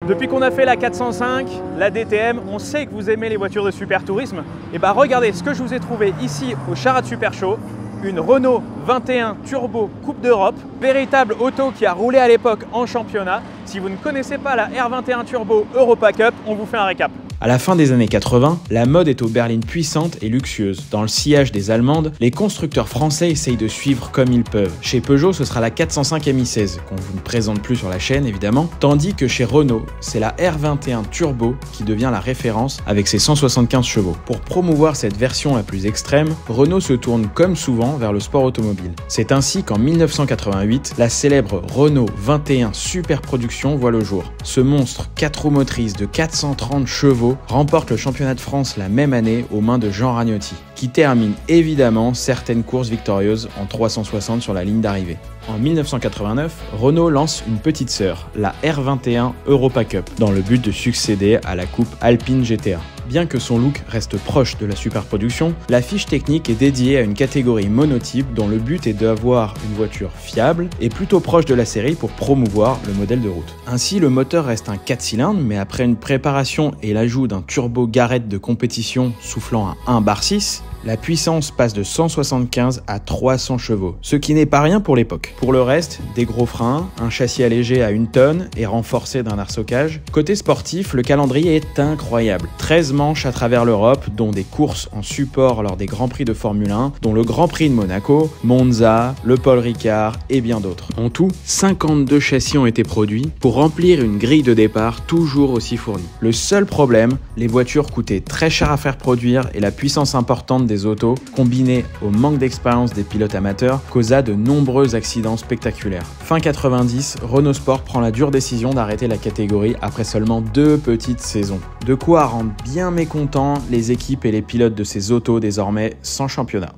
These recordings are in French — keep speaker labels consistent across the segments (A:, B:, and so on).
A: Depuis qu'on a fait la 405, la DTM, on sait que vous aimez les voitures de super tourisme. Et bah regardez ce que je vous ai trouvé ici au Charade Super Show. Une Renault 21 Turbo Coupe d'Europe, véritable auto qui a roulé à l'époque en championnat. Si vous ne connaissez pas la R21 Turbo Europa Cup, on vous fait un récap.
B: À la fin des années 80, la mode est aux berlines puissantes et luxueuses. Dans le sillage des Allemandes, les constructeurs français essayent de suivre comme ils peuvent. Chez Peugeot, ce sera la 405 MI16, qu'on vous ne présente plus sur la chaîne évidemment, tandis que chez Renault, c'est la R21 Turbo qui devient la référence avec ses 175 chevaux. Pour promouvoir cette version la plus extrême, Renault se tourne comme souvent vers le sport automobile. C'est ainsi qu'en 1988, la célèbre Renault 21 Super Production voit le jour. Ce monstre 4 roues motrices de 430 chevaux remporte le championnat de France la même année aux mains de Jean Ragnotti, qui termine évidemment certaines courses victorieuses en 360 sur la ligne d'arrivée. En 1989, Renault lance une petite sœur, la R21 Europa Cup, dans le but de succéder à la coupe Alpine GTA. Bien que son look reste proche de la superproduction, la fiche technique est dédiée à une catégorie monotype dont le but est d'avoir une voiture fiable et plutôt proche de la série pour promouvoir le modèle de route. Ainsi, le moteur reste un 4 cylindres, mais après une préparation et l'ajout d'un turbo Garrett de compétition soufflant à 1 bar 6, la puissance passe de 175 à 300 chevaux, ce qui n'est pas rien pour l'époque. Pour le reste, des gros freins, un châssis allégé à 1 tonne et renforcé d'un arsocage. Côté sportif, le calendrier est incroyable. 13 manches à travers l'Europe, dont des courses en support lors des Grands Prix de Formule 1, dont le Grand Prix de Monaco, Monza, le Paul Ricard et bien d'autres. En tout, 52 châssis ont été produits pour remplir une grille de départ toujours aussi fournie. Le seul problème, les voitures coûtaient très cher à faire produire et la puissance importante des autos, combinée au manque d'expérience des pilotes amateurs, causa de nombreux accidents spectaculaires. Fin 90, Renault Sport prend la dure décision d'arrêter la catégorie après seulement 2 petites saisons. De quoi rendre bien mécontents les équipes et les pilotes de ces autos désormais sans championnat.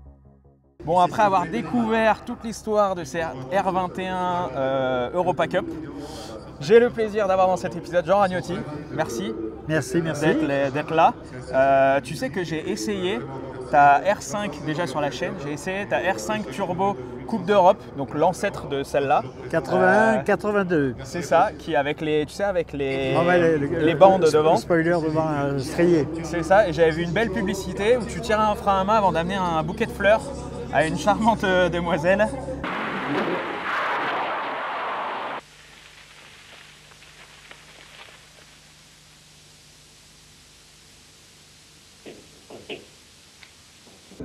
A: Bon, après avoir découvert toute l'histoire de ces R21 Europa Cup, j'ai le plaisir d'avoir dans cet épisode Jean Ragnotti. Merci.
C: Merci.
A: D'être là. Tu sais que j'ai essayé ta R5 déjà sur la chaîne, j'ai essayé ta R5 Turbo Coupe d'Europe, donc l'ancêtre de celle-là.
C: 81-82.
A: C'est ça, qui avec les, tu sais, avec les bandes devant.
C: Le spoiler devant strié.
A: C'est ça, et j'avais vu une belle publicité où tu tirais un frein à main avant d'amener un bouquet de fleurs à une charmante demoiselle.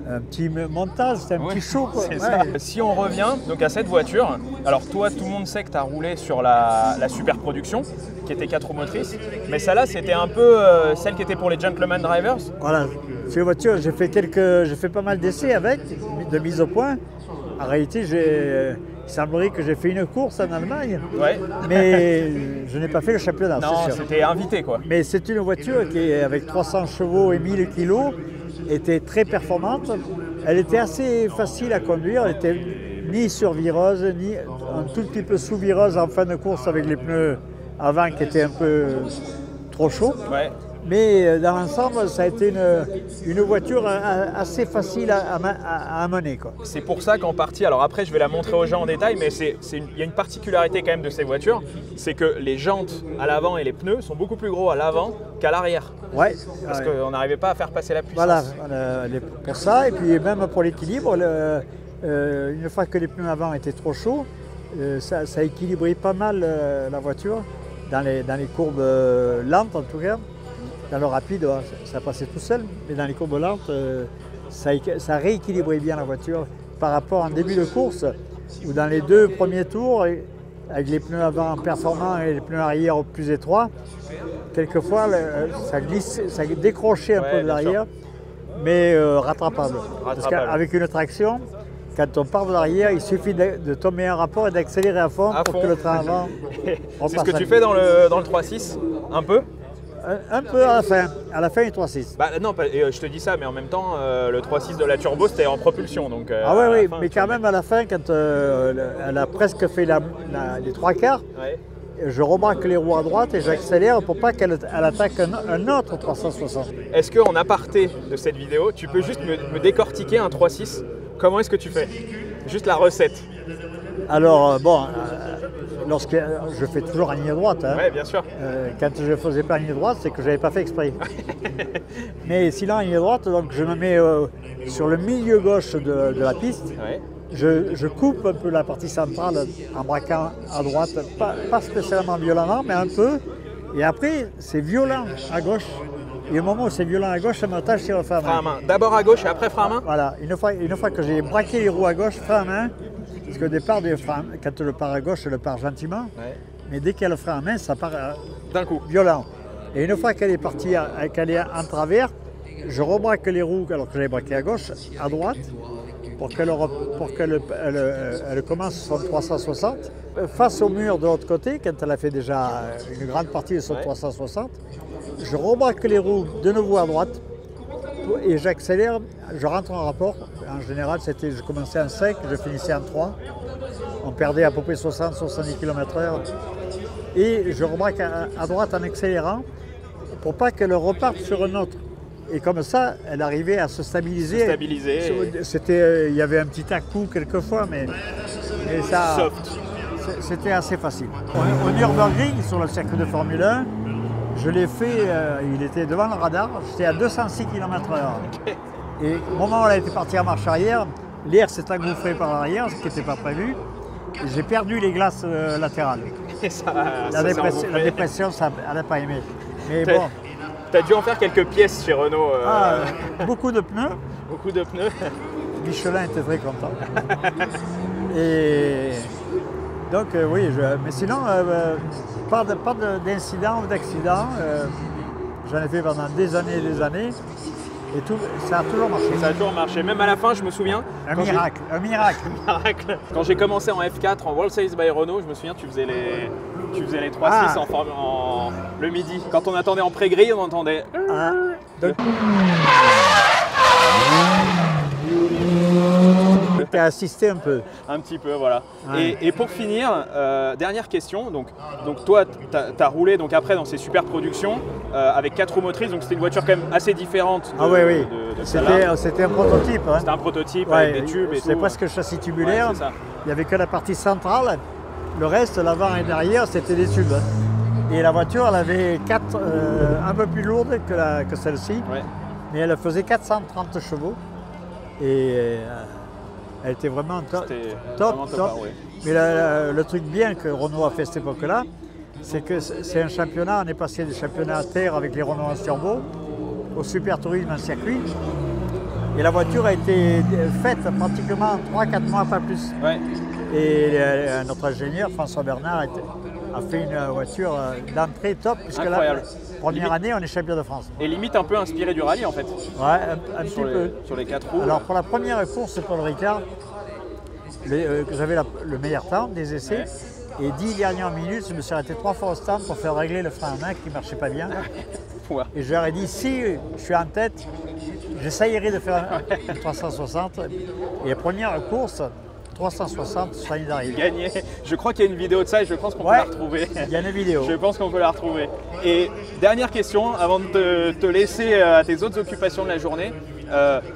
C: Un petit montage, c'était un petit show quoi.
A: C'est ça. Si on revient donc à cette voiture, alors toi tout le monde sait que tu as roulé sur la super production qui était 4 roues motrices, mais celle-là c'était un peu celle qui était pour les gentleman drivers.
C: Voilà, c'est une voiture, j'ai fait pas mal d'essais avec, de mise au point. En réalité, il semblerait que j'ai fait une course en Allemagne, mais je n'ai pas fait le championnat.
A: Non, c'était invité quoi.
C: Mais c'est une voiture qui, avec 300 chevaux et 1000 kg, était très performante. Elle était assez facile à conduire, elle était ni survireuse, ni un tout petit peu sous-vireuse en fin de course avec les pneus avant qui étaient un peu trop chauds.
A: Ouais.
C: Mais dans l'ensemble, ça a été une voiture assez facile à amener, quoi.
A: C'est pour ça qu'en partie, alors après je vais la montrer aux gens en détail, mais il y a une particularité quand même de ces voitures, c'est que les jantes à l'avant et les pneus sont beaucoup plus gros à l'avant qu'à l'arrière.
C: Ouais.
A: Parce qu'on n'arrivait pas à faire passer la puissance.
C: Voilà, pour ça, et puis même pour l'équilibre, une fois que les pneus avant étaient trop chauds, ça équilibrait pas mal la voiture, dans les courbes lentes en tout cas. Dans le rapide, ça passait tout seul, mais dans les courbes lentes, ça rééquilibrait bien la voiture par rapport en début de course, où dans les 2 premiers tours, avec les pneus avant performants et les pneus arrière plus étroits, quelquefois ça décrochait un peu de l'arrière, mais rattrapable. Parce qu'avec une traction, quand on part de l'arrière, il suffit de tomber en rapport et d'accélérer à fond pour que le train avant repasse.
A: C'est ce que tu fais dans le 3.6, un peu?
C: Un peu à la fin du 3.6.
A: Bah non, je te dis ça, mais en même temps, le 3.6 de la turbo, c'était en propulsion. Donc,
C: oui, mais quand même à la fin, quand elle a presque fait les 3 quarts, je rebraque les roues à droite et j'accélère pour pas qu'elle attaque un autre 360.
A: Est-ce qu'en aparté de cette vidéo, tu peux juste me décortiquer un 3.6? Comment est-ce que tu fais? Juste la recette.
C: Alors, lorsque je fais toujours en ligne droite. Hein.
A: Ouais, bien sûr.
C: Quand je ne faisais pas en ligne droite, c'est que je n'avais pas fait exprès. Mais sinon, en ligne droite, donc je me mets sur le milieu gauche de la piste. Ouais. Je coupe un peu la partie centrale en braquant à droite, pas spécialement violemment, mais un peu. Et après, c'est violent à gauche. Et au moment où c'est violent à gauche, ça m'attache sur le frein à main.
A: Frein à main. D'abord à gauche et après frein à main.
C: Voilà. Une fois que j'ai braqué les roues à gauche, frein à main. Parce qu'au départ, quand le part à gauche, je le pars gentiment. Ouais. Mais dès qu'il y a le frein à main, ça part
A: d'un coup.
C: Violent. Et une fois qu'elle est partie, qu'elle est en travers, je rebraque les roues alors que j'avais braqué à gauche, à droite, pour qu'elle commence son 360. Face au mur de l'autre côté, quand elle a fait déjà une grande partie de son 360, je rebraque les roues de nouveau à droite et j'accélère, je rentre en rapport. En général, je commençais en 5, je finissais en 3. On perdait à peu près 60-70 km/h. Et je rebraque à droite en accélérant pour pas qu'elle reparte sur un autre. Et comme ça, elle arrivait à se stabiliser. Il y avait un petit à-coup quelquefois, mais ça, c'était assez facile. Au Nürburgring, sur le circuit de Formule 1, je l'ai fait, il était devant le radar, j'étais à 206 km/h. Et au moment où elle était partie en marche arrière, l'air s'est engouffré par l'arrière, ce qui n'était pas prévu. J'ai perdu les glaces latérales. La dépression, elle n'a pas aimé. Mais bon.
A: Tu as dû en faire quelques pièces chez Renault.
C: Beaucoup de pneus.
A: Beaucoup de pneus.
C: Michelin était très content. Et donc oui, mais sinon, pas d'incident ou d'accident. J'en ai fait pendant des années et des années. Et tout, ça a toujours marché.
A: Ça a toujours marché. Même à la fin, je me souviens.
C: Un miracle. Un miracle.
A: Quand j'ai commencé en F4, en World Series by Renault, je me souviens, tu faisais les 3-6 le midi. Quand on attendait en pré-grille, on entendait.
C: Tu as assisté un peu.
A: Un petit peu, voilà. Ouais. Et pour finir, dernière question. Donc toi, tu as roulé donc, après dans ces super productions avec 4 roues motrices. Donc c'était une voiture quand même assez différente.
C: C'était un prototype. Hein.
A: C'était un prototype avec des tubes et tout.
C: C'était presque châssis tubulaire. Ouais, il n'y avait que la partie centrale. Le reste, l'avant et derrière, c'était des tubes. Et la voiture, elle avait 4 un peu plus lourde que celle-ci. Ouais. Mais elle faisait 430 chevaux. Et elle était vraiment top.
A: Ouais.
C: Mais le truc bien que Renault a fait à cette époque-là, c'est que c'est un championnat, on est passé du championnat à terre avec les Renault en turbo au super tourisme en circuit. Et la voiture a été faite pratiquement 3-4 mois, pas plus. Ouais. Et notre ingénieur, François Bernard, a fait une voiture d'entrée top, puisque la première année, on est champion de France.
A: Et limite un peu inspiré du rallye en fait.
C: Ouais, un petit peu.
A: Sur les 4 roues.
C: Alors pour la première course, Paul Ricard, j'avais le meilleur temps des essais. Ouais. Et 10 dernières minutes, je me suis arrêté 3 fois au stand pour faire régler le frein à main qui ne marchait pas bien. Ouais. Et je leur ai dit, si je suis en tête, j'essayerai de faire un 360. Et la première course, 360, ça y arrive.
A: Gagné. Je crois qu'il y a une vidéo de ça et je pense qu'on peut la retrouver.
C: Il y a une vidéo.
A: Je pense qu'on peut la retrouver. Et dernière question, avant de te laisser à tes autres occupations de la journée,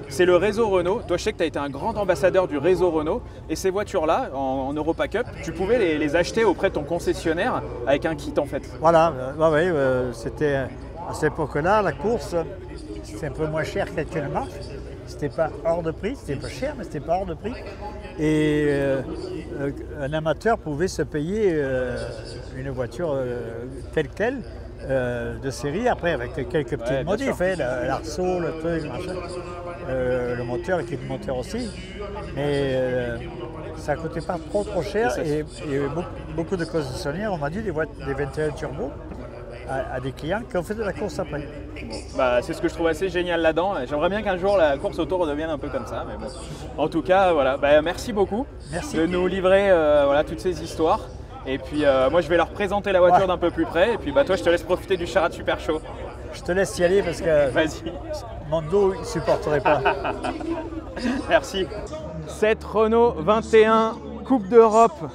A: c'est le réseau Renault. Toi, je sais que tu as été un grand ambassadeur du réseau Renault. Et ces voitures-là, en Europa Cup, tu pouvais les acheter auprès de ton concessionnaire avec un kit en fait.
C: Voilà, c'était à cette époque-là, la course, c'était un peu moins cher qu'actuellement. C'était pas hors de prix, c'était pas cher, mais c'était pas hors de prix. Et un amateur pouvait se payer une voiture telle quelle, de série, après avec quelques petits modifs, l'arceau, le truc, machin. Le moteur qui est le moteur aussi. Mais ça ne coûtait pas trop cher et beaucoup de concessionnaires ont vendu des 21 turbo à des clients qui ont fait de la course après.
A: Bah, c'est ce que je trouve assez génial là-dedans. J'aimerais bien qu'un jour la course auto redevienne un peu comme ça. Mais bon. En tout cas, voilà. Bah, merci beaucoup de nous livrer toutes ces histoires. Et puis moi je vais leur présenter la voiture d'un peu plus près. Et puis toi je te laisse profiter du Charade Super Show.
C: Je te laisse y aller parce que mon dos ne supporterait pas.
A: Merci. Cette Renault 21 Coupe d'Europe.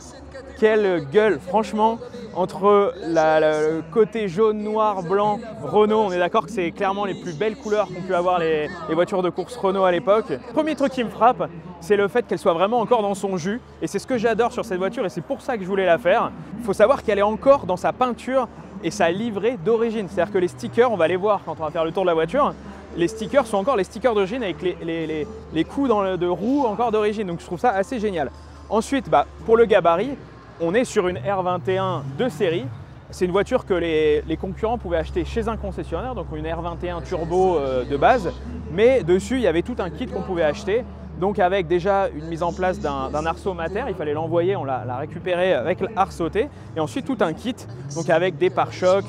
A: Quelle gueule, franchement, Entre le côté jaune, noir, blanc, Renault, on est d'accord que c'est clairement les plus belles couleurs qu'ont pu avoir les voitures de course Renault à l'époque. Premier truc qui me frappe, c'est le fait qu'elle soit vraiment encore dans son jus. Et c'est ce que j'adore sur cette voiture et c'est pour ça que je voulais la faire. Il faut savoir qu'elle est encore dans sa peinture et sa livrée d'origine. C'est-à-dire que les stickers, on va les voir quand on va faire le tour de la voiture, les stickers sont encore les stickers d'origine avec les coups de roues encore d'origine. Donc je trouve ça assez génial. Ensuite, pour le gabarit, on est sur une R21 de série. C'est une voiture que les concurrents pouvaient acheter chez un concessionnaire, donc une R21 turbo de base. Mais dessus, il y avait tout un kit qu'on pouvait acheter. Donc avec déjà une mise en place d'un arceau mater, il fallait l'envoyer, on l'a récupéré avec l'art sauté. Et ensuite tout un kit, donc avec des pare-chocs,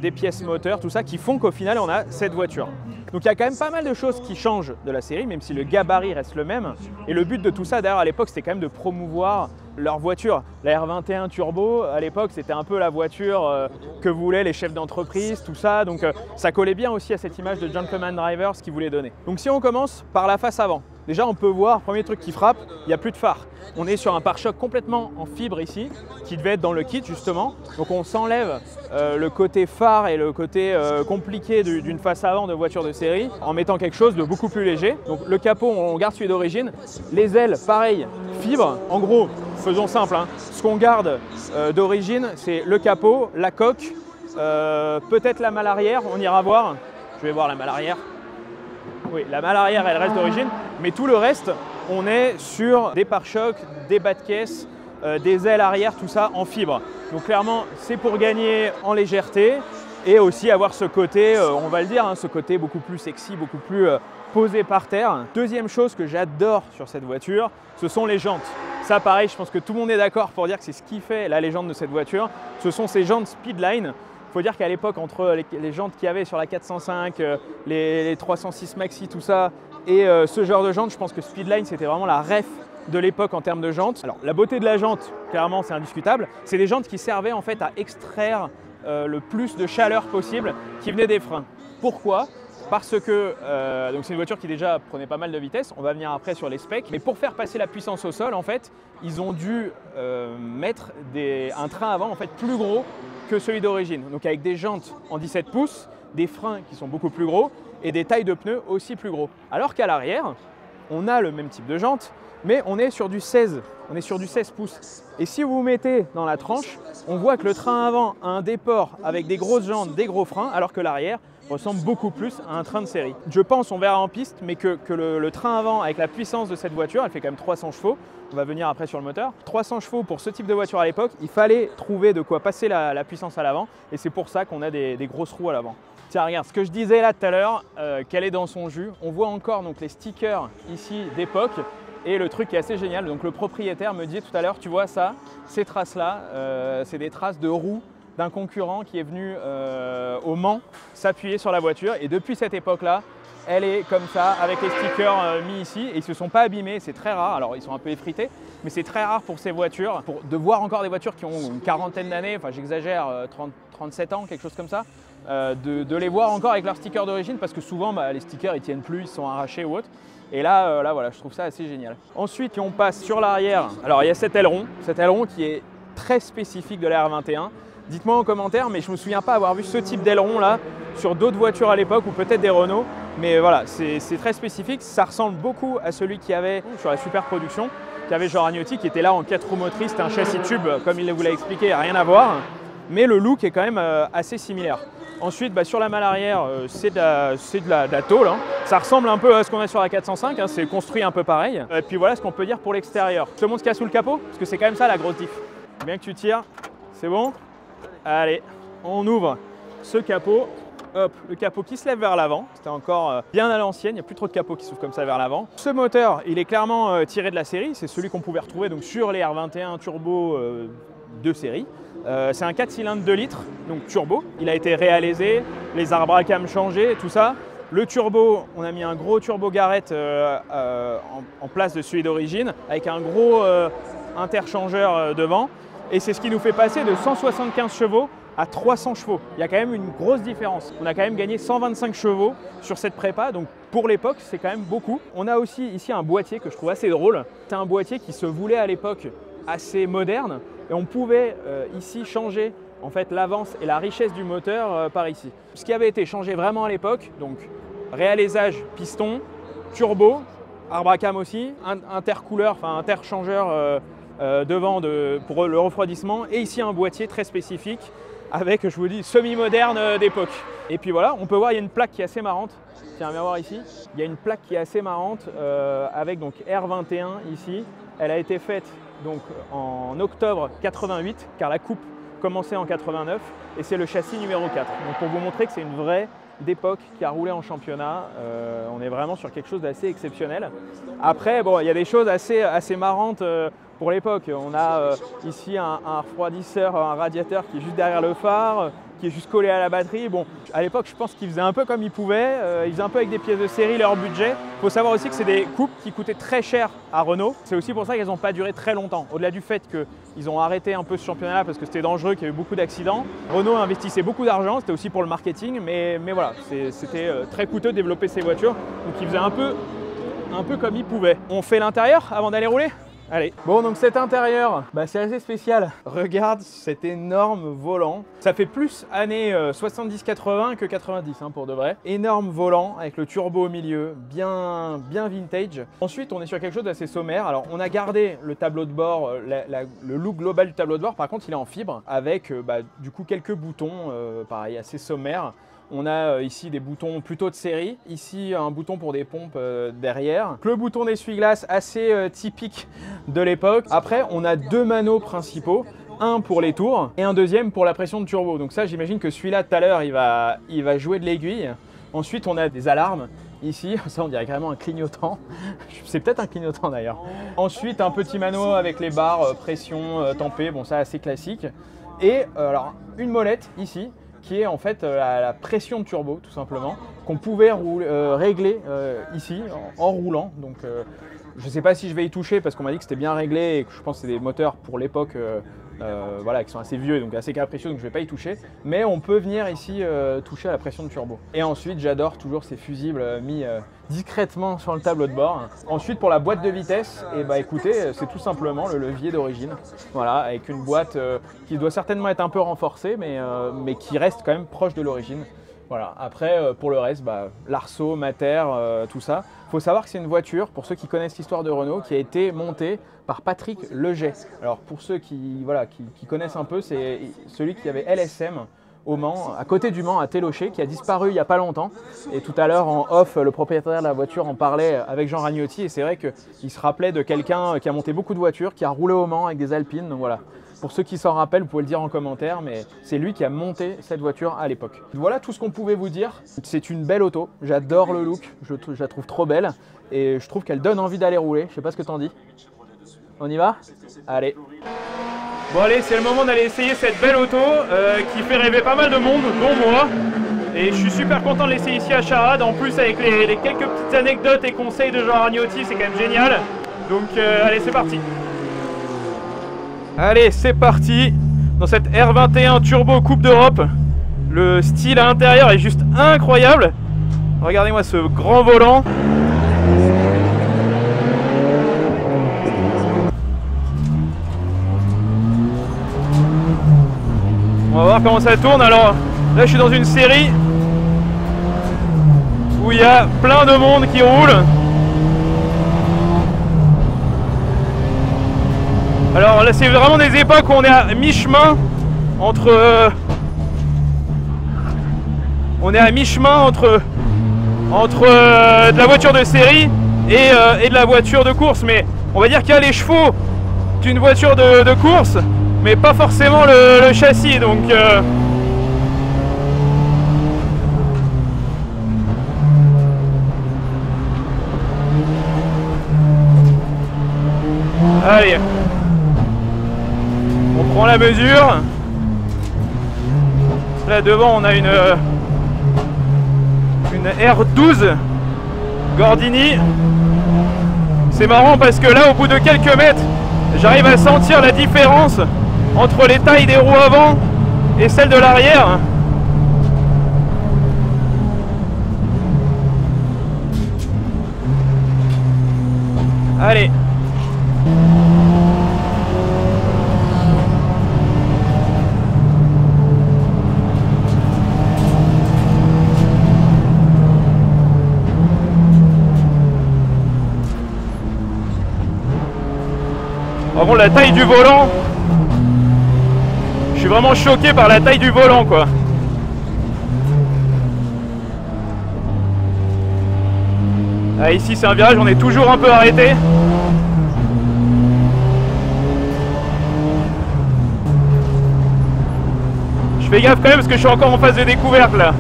A: des pièces moteurs, tout ça, qui font qu'au final on a cette voiture. Donc il y a quand même pas mal de choses qui changent de la série, même si le gabarit reste le même. Et le but de tout ça, d'ailleurs à l'époque, c'était quand même de promouvoir leur voiture. La R21 Turbo, à l'époque, c'était un peu la voiture que voulaient les chefs d'entreprise, tout ça. Donc ça collait bien aussi à cette image de gentleman drivers qu'ils voulaient donner. Donc si on commence par la face avant, déjà on peut voir, premier truc qui frappe, il n'y a plus de phare. On est sur un pare-choc complètement en fibre ici, qui devait être dans le kit justement. Donc on s'enlève le côté phare et le côté compliqué d'une face avant de voiture de série en mettant quelque chose de beaucoup plus léger. Donc le capot, on garde celui d'origine. Les ailes, pareil, fibre. En gros, faisons simple, hein. Ce qu'on garde d'origine, c'est le capot, la coque, peut-être la malle arrière, on ira voir. Je vais voir la malle arrière. Oui, la malle arrière, elle reste d'origine, mais tout le reste, on est sur des pare-chocs, des bas de caisse, des ailes arrière, tout ça en fibre. Donc clairement, c'est pour gagner en légèreté et aussi avoir ce côté, on va le dire, hein, ce côté beaucoup plus sexy, beaucoup plus posé par terre. Deuxième chose que j'adore sur cette voiture, ce sont les jantes. Ça, pareil, je pense que tout le monde est d'accord pour dire que c'est ce qui fait la légende de cette voiture. Ce sont ces jantes Speedline. Il faut dire qu'à l'époque, entre les jantes qu'il y avait sur la 405, les 306 Maxi, tout ça, et ce genre de jantes, je pense que Speedline, c'était vraiment la ref de l'époque en termes de jantes. Alors, la beauté de la jante, clairement, c'est indiscutable. C'est des jantes qui servaient en fait à extraire le plus de chaleur possible qui venait des freins. Pourquoi ? Parce que donc c'est une voiture qui déjà prenait pas mal de vitesse, on va venir après sur les specs, mais pour faire passer la puissance au sol, en fait, ils ont dû mettre un train avant en fait, plus gros que celui d'origine. Donc avec des jantes en 17 pouces, des freins qui sont beaucoup plus gros et des tailles de pneus aussi plus gros. Alors qu'à l'arrière, on a le même type de jantes, mais on est sur du 16, on est sur du 16 pouces. Et si vous vous mettez dans la tranche, on voit que le train avant a un déport avec des grosses jantes, des gros freins, alors que l'arrière ressemble beaucoup plus à un train de série. Je pense, on verra en piste, mais que le train avant, avec la puissance de cette voiture, elle fait quand même 300 chevaux, on va venir après sur le moteur. 300 chevaux pour ce type de voiture à l'époque, il fallait trouver de quoi passer la puissance à l'avant, et c'est pour ça qu'on a des grosses roues à l'avant. Tiens, regarde, ce que je disais là tout à l'heure, qu'elle est dans son jus, on voit encore donc, les stickers ici d'époque, et le truc qui est assez génial, donc le propriétaire me dit tout à l'heure, tu vois ça, ces traces-là, c'est des traces de roues d'un concurrent qui est venu au Mans s'appuyer sur la voiture, et depuis cette époque-là, elle est comme ça, avec les stickers mis ici, et ils ne se sont pas abîmés, c'est très rare, alors ils sont un peu effrités, mais c'est très rare pour ces voitures, de voir encore des voitures qui ont une quarantaine d'années, enfin j'exagère, 37 ans, quelque chose comme ça, de les voir encore avec leurs stickers d'origine, parce que souvent les stickers ils tiennent plus, ils sont arrachés ou autre. Et là, voilà, je trouve ça assez génial. Ensuite, on passe sur l'arrière. Alors, il y a cet aileron qui est très spécifique de la R21. Dites-moi en commentaire, mais je ne me souviens pas avoir vu ce type d'aileron là sur d'autres voitures à l'époque ou peut-être des Renault. Mais voilà, c'est très spécifique. Ça ressemble beaucoup à celui qu'il y avait sur la Super Production, qui avait Jean Ragnotti, qui était là en 4 roues motrices. C'était un châssis tube, comme il vous l'a expliqué, rien à voir. Mais le look est quand même assez similaire. Ensuite, sur la malle arrière, c'est de la tôle. Hein. Ça ressemble un peu à ce qu'on a sur la 405, hein. C'est construit un peu pareil. Et puis voilà ce qu'on peut dire pour l'extérieur. Je te montre ce qu'il y a sous le capot, parce que c'est quand même ça la grosse diff. Bien que tu tires, c'est bon. Allez, on ouvre ce capot. Hop, le capot qui se lève vers l'avant. C'était encore bien à l'ancienne, il n'y a plus trop de capot qui s'ouvre comme ça vers l'avant. Ce moteur, il est clairement tiré de la série. C'est celui qu'on pouvait retrouver donc, sur les R21 Turbo de série. C'est un 4 cylindres 2 litres, donc turbo. Il a été réalisé, les arbres à cam changés, tout ça. Le turbo, on a mis un gros turbo Garrett en place de celui d'origine, avec un gros interchangeur devant. Et c'est ce qui nous fait passer de 175 chevaux à 300 chevaux. Il y a quand même une grosse différence. On a quand même gagné 125 chevaux sur cette prépa, donc pour l'époque, c'est quand même beaucoup. On a aussi ici un boîtier que je trouve assez drôle. C'est un boîtier qui se voulait à l'époque assez moderne, et on pouvait ici changer en fait l'avance et la richesse du moteur par ici. Ce qui avait été changé vraiment à l'époque, donc réalisage piston, turbo, arbre à cam aussi, intercouleur, enfin interchangeur devant pour le refroidissement, et ici un boîtier très spécifique avec, je vous dis, semi-moderne d'époque. Et puis voilà, on peut voir, il y a une plaque qui est assez marrante. Tiens, viens voir ici. Il y a une plaque qui est assez marrante avec donc R21 ici. Elle a été faite donc en octobre 88, car la coupe commençait en 89, et c'est le châssis numéro 4. Donc pour vous montrer que c'est une vraie d'époque qui a roulé en championnat, on est vraiment sur quelque chose d'assez exceptionnel. Après, bon, il y a des choses assez marrantes pour l'époque. On a ici un refroidisseur, un radiateur qui est juste derrière le phare, qui est juste collé à la batterie. Bon, à l'époque, je pense qu'ils faisaient un peu comme ils pouvaient. Ils faisaient un peu avec des pièces de série leur budget. Il faut savoir aussi que c'est des coupes qui coûtaient très cher à Renault. C'est aussi pour ça qu'elles n'ont pas duré très longtemps. Au-delà du fait qu'ils ont arrêté un peu ce championnat parce que c'était dangereux, qu'il y a eu beaucoup d'accidents. Renault investissait beaucoup d'argent, c'était aussi pour le marketing. Mais voilà, c'était très coûteux de développer ces voitures. Donc ils faisaient un peu comme ils pouvaient. On fait l'intérieur avant d'aller rouler ? Allez. Bon, donc cet intérieur, c'est assez spécial. Regarde cet énorme volant. Ça fait plus années 70-80 que 90 pour de vrai. Énorme volant avec le turbo au milieu, bien vintage. Ensuite, on est sur quelque chose d'assez sommaire. Alors, on a gardé le tableau de bord, le look global du tableau de bord. Par contre, il est en fibre avec du coup quelques boutons, pareil, assez sommaires. On a ici des boutons plutôt de série, ici un bouton pour des pompes derrière. Le bouton d'essuie-glace assez typique de l'époque. Après, on a deux manos principaux, un pour les tours et un deuxième pour la pression de turbo. Donc ça, j'imagine que celui-là, tout à l'heure, il va jouer de l'aiguille. Ensuite, on a des alarmes. Ici, ça on dirait carrément un clignotant. C'est peut-être un clignotant d'ailleurs. Ensuite, un petit mano avec les barres pression, tempée, bon ça assez classique. Et alors, une molette ici, qui est en fait la pression de turbo tout simplement, qu'on pouvait régler ici en roulant. Donc je ne sais pas si je vais y toucher parce qu'on m'a dit que c'était bien réglé et que je pense que c'est des moteurs pour l'époque voilà, qui sont assez vieux et donc assez capricieux, donc je ne vais pas y toucher. Mais on peut venir ici toucher à la pression de turbo. Et ensuite, j'adore toujours ces fusibles mis discrètement sur le tableau de bord. Ensuite, pour la boîte de vitesse, écoutez, c'est tout simplement le levier d'origine. Voilà, avec une boîte qui doit certainement être un peu renforcée, mais qui reste quand même proche de l'origine. Voilà. Après, pour le reste, l'arceau, mater, tout ça. Il faut savoir que c'est une voiture, pour ceux qui connaissent l'histoire de Renault, qui a été montée par Patrick Leget. Alors pour ceux qui connaissent un peu, c'est celui qui avait LSM au Mans, à côté du Mans, à Télocher, qui a disparu il n'y a pas longtemps. Et tout à l'heure, en off, le propriétaire de la voiture en parlait avec Jean Ragnotti. Et c'est vrai qu'il se rappelait de quelqu'un qui a monté beaucoup de voitures, qui a roulé au Mans avec des Alpines. Donc voilà. Pour ceux qui s'en rappellent, vous pouvez le dire en commentaire, mais c'est lui qui a monté cette voiture à l'époque. Voilà tout ce qu'on pouvait vous dire. C'est une belle auto, j'adore le look, je la trouve trop belle et je trouve qu'elle donne envie d'aller rouler. Je sais pas ce que t'en dis. On y va? Allez. Bon allez, c'est le moment d'aller essayer cette belle auto qui fait rêver pas mal de monde, dont moi. Et je suis super content de l'essayer ici à Charade. En plus avec les quelques petites anecdotes et conseils de Jean Ragnotti, c'est quand même génial. Donc allez, c'est parti. Allez, c'est parti dans cette R21 Turbo Coupe d'Europe. Le style à l'intérieur est juste incroyable. Regardez-moi ce grand volant. On va voir comment ça tourne. Alors là, je suis dans une série où il y a plein de monde qui roule. Alors là, c'est vraiment des époques où on est à mi-chemin entre de la voiture de série et de la voiture de course. Mais on va dire qu'il y a les chevaux d'une voiture de course, mais pas forcément le châssis. Donc allez. On prend la mesure. Là devant on a une R12 Gordini. C'est marrant parce que là au bout de quelques mètres j'arrive à sentir la différence entre les tailles des roues avant et celles de l'arrière. Allez. Par contre la taille du volant, je suis vraiment choqué par la taille du volant quoi. Ah, ici c'est un virage, on est toujours un peu arrêté. Je fais gaffe quand même parce que je suis encore en phase de découverte là.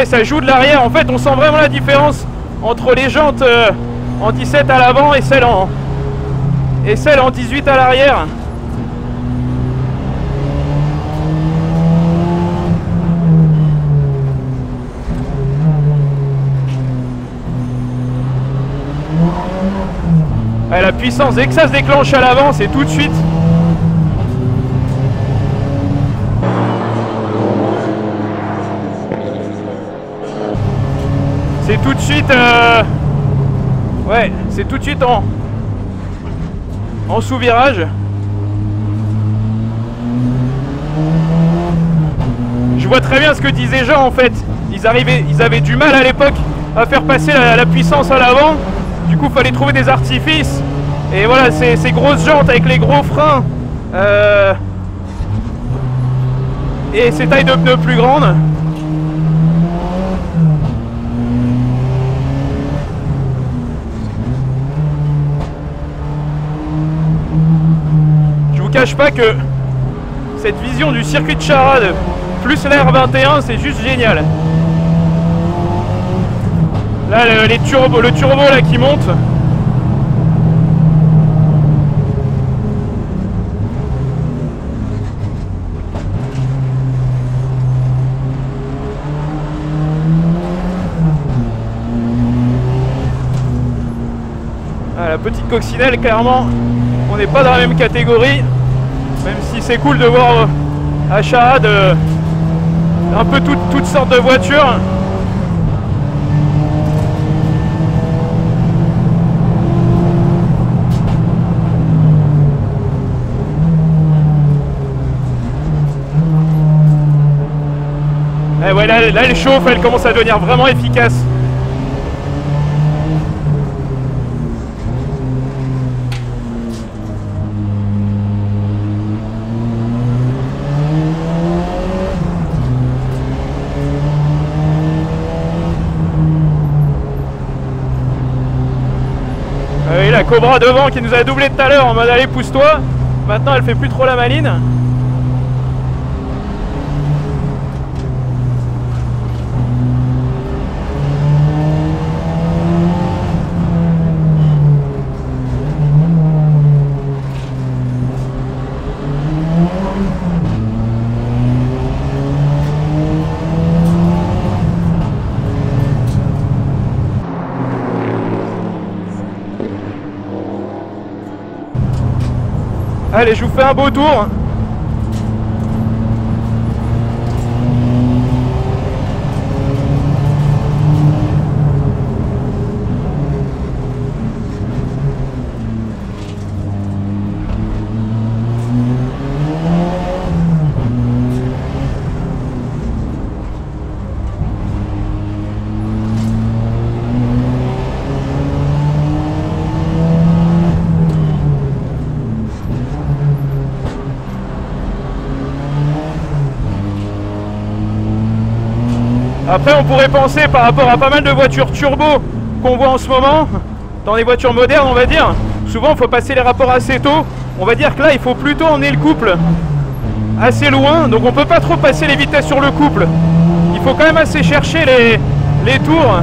A: Eh, ça joue de l'arrière, en fait on sent vraiment la différence entre les jantes en 17 à l'avant et celles en 18 à l'arrière. Eh, la puissance, dès que ça se déclenche à l'avant, c'est tout de suite. C'est tout de suite ouais, c'est tout de suite en sous-virage. Je vois très bien ce que disaient Jean en fait. Ils avaient du mal à l'époque à faire passer la puissance à l'avant. Du coup, il fallait trouver des artifices. Et voilà, ces grosses jantes avec les gros freins et ces tailles de pneus plus grandes. Je vous cache pas que cette vision du circuit de Charade plus l'air 21, c'est juste génial. Là, le turbo là qui monte. Ah, la petite coccinelle, clairement, on n'est pas dans la même catégorie. Même si c'est cool de voir à Charade un peu toutes sortes de voitures. Et ouais, là elle chauffe, elle commence à devenir vraiment efficace. Et la Cobra devant qui nous a doublé tout à l'heure en mode allez pousse-toi. Maintenant elle fait plus trop la maline. Allez, je vous fais un beau tour. Après on pourrait penser par rapport à pas mal de voitures turbo qu'on voit en ce moment, dans les voitures modernes on va dire, souvent il faut passer les rapports assez tôt. On va dire que là il faut plutôt emmener le couple assez loin, donc on peut pas trop passer les vitesses sur le couple. Il faut quand même assez chercher les tours.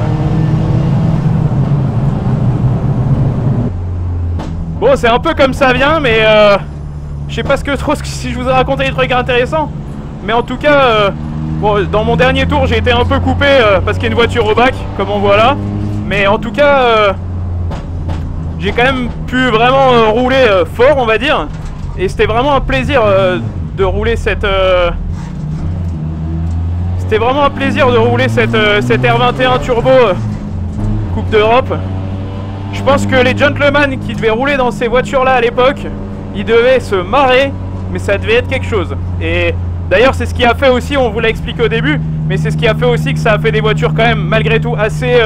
A: Bon, c'est un peu comme ça vient, mais je sais pas si je vous ai raconté des trucs intéressants, mais en tout cas bon, dans mon dernier tour j'ai été un peu coupé parce qu'il y a une voiture au bac comme on voit là, mais en tout cas j'ai quand même pu vraiment rouler fort on va dire, et c'était vraiment un plaisir de rouler cette R21 Turbo Coupe d'Europe. Je pense que les gentlemen qui devaient rouler dans ces voitures là à l'époque, ils devaient se marrer, mais ça devait être quelque chose. Et d'ailleurs c'est ce qui a fait aussi, on vous l'a expliqué au début, mais c'est ce qui a fait aussi que ça a fait des voitures quand même malgré tout assez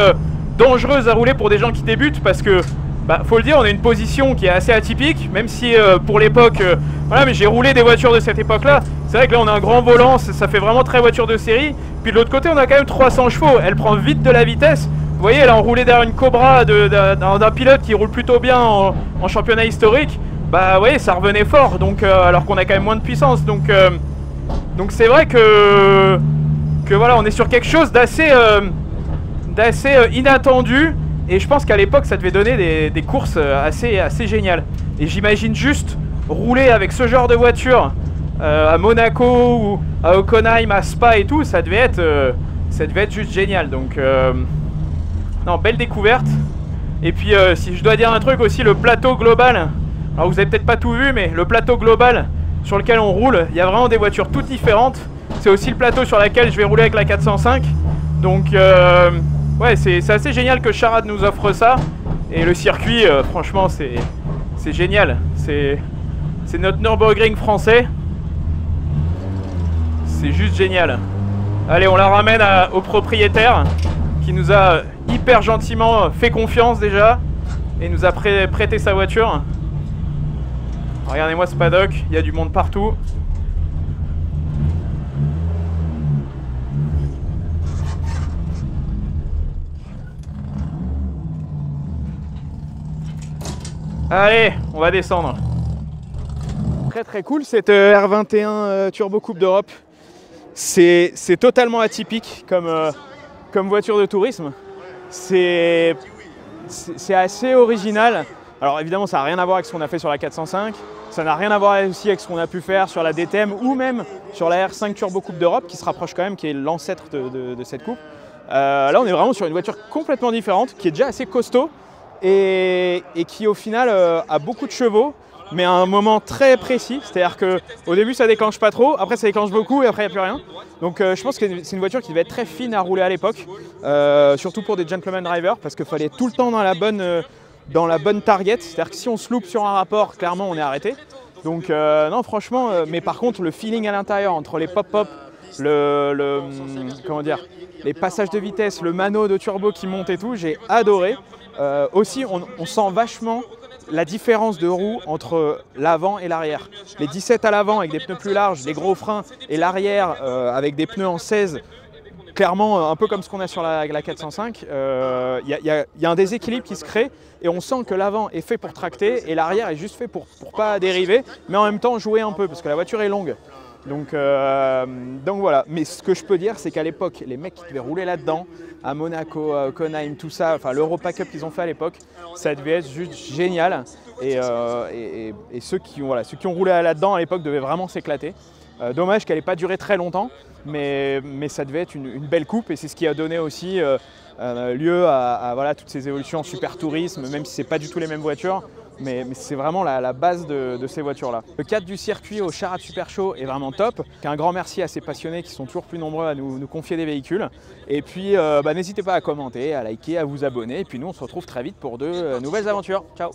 A: dangereuses à rouler pour des gens qui débutent, parce que Bah, faut le dire, on a une position qui est assez atypique, même si pour l'époque, voilà, mais j'ai roulé des voitures de cette époque-là. C'est vrai que là, on a un grand volant, ça fait vraiment très voiture de série. Puis de l'autre côté, on a quand même 300 chevaux. Elle prend vite de la vitesse. Vous voyez, elle a enroulé derrière une Cobra d'un pilote qui roule plutôt bien en championnat historique. Bah, vous voyez, ça revenait fort. Donc, alors qu'on a quand même moins de puissance. Donc c'est vrai que voilà, on est sur quelque chose d'assez inattendu. Et je pense qu'à l'époque, ça devait donner des courses assez géniales. Et j'imagine juste rouler avec ce genre de voiture à Monaco ou à Hockenheim, à Spa et tout, ça devait être juste génial. Donc, non, belle découverte. Et puis, si je dois dire un truc aussi, le plateau global. Alors, vous avez peut-être pas tout vu, mais le plateau global sur lequel on roule, il y a vraiment des voitures toutes différentes. C'est aussi le plateau sur lequel je vais rouler avec la 405. Donc, ouais, c'est assez génial que Charade nous offre ça. Et le circuit, franchement, c'est génial. C'est notre Nürburgring français. C'est juste génial. Allez, on la ramène au propriétaire qui nous a hyper gentiment fait confiance déjà et nous a prêté sa voiture. Regardez-moi ce paddock, il y a du monde partout. Allez, on va descendre. Très cool cette R21 Turbo Coupe d'Europe. C'est totalement atypique comme voiture de tourisme. C'est assez original. Alors évidemment, ça n'a rien à voir avec ce qu'on a fait sur la 405. Ça n'a rien à voir aussi avec ce qu'on a pu faire sur la DTM ou même sur la R5 Turbo Coupe d'Europe qui se rapproche quand même, qui est l'ancêtre de cette coupe. Là, on est vraiment sur une voiture complètement différente, qui est déjà assez costaud et qui au final a beaucoup de chevaux, mais à un moment très précis. C'est-à-dire qu'au début, ça déclenche pas trop, après ça déclenche beaucoup et après il n'y a plus rien. Donc je pense que c'est une voiture qui devait être très fine à rouler à l'époque, surtout pour des gentleman drivers, parce qu'il fallait tout le temps dans la bonne target. C'est-à-dire que si on se loupe sur un rapport, clairement on est arrêté. Donc non, franchement, mais par contre le feeling à l'intérieur entre les pop-pop, comment dire, les passages de vitesse, le mano de turbo qui monte et tout, j'ai adoré. Aussi, on sent vachement la différence de roues entre l'avant et l'arrière. Les 17 à l'avant avec des pneus plus larges, les gros freins, et l'arrière avec des pneus en 16, clairement un peu comme ce qu'on a sur la 405. Il y a un déséquilibre qui se crée et on sent que l'avant est fait pour tracter et l'arrière est juste fait pour pas dériver, mais en même temps jouer un peu parce que la voiture est longue. Donc voilà, mais ce que je peux dire, c'est qu'à l'époque, les mecs qui devaient rouler là-dedans, à Monaco, à Hockenheim, tout ça, enfin l'Europa Cup qu'ils ont fait à l'époque, ça devait être juste génial. Et ceux qui ont roulé là-dedans à l'époque devaient vraiment s'éclater. Dommage qu'elle n'ait pas duré très longtemps, mais ça devait être une belle coupe et c'est ce qui a donné aussi lieu à voilà, toutes ces évolutions en super tourisme, même si ce n'est pas du tout les mêmes voitures. Mais c'est vraiment la base de ces voitures-là. Le cadre du circuit au Charade Super Show est vraiment top. Un grand merci à ces passionnés qui sont toujours plus nombreux à nous confier des véhicules. Et puis n'hésitez pas à commenter, à liker, à vous abonner. Et puis nous on se retrouve très vite pour de nouvelles aventures. Ciao!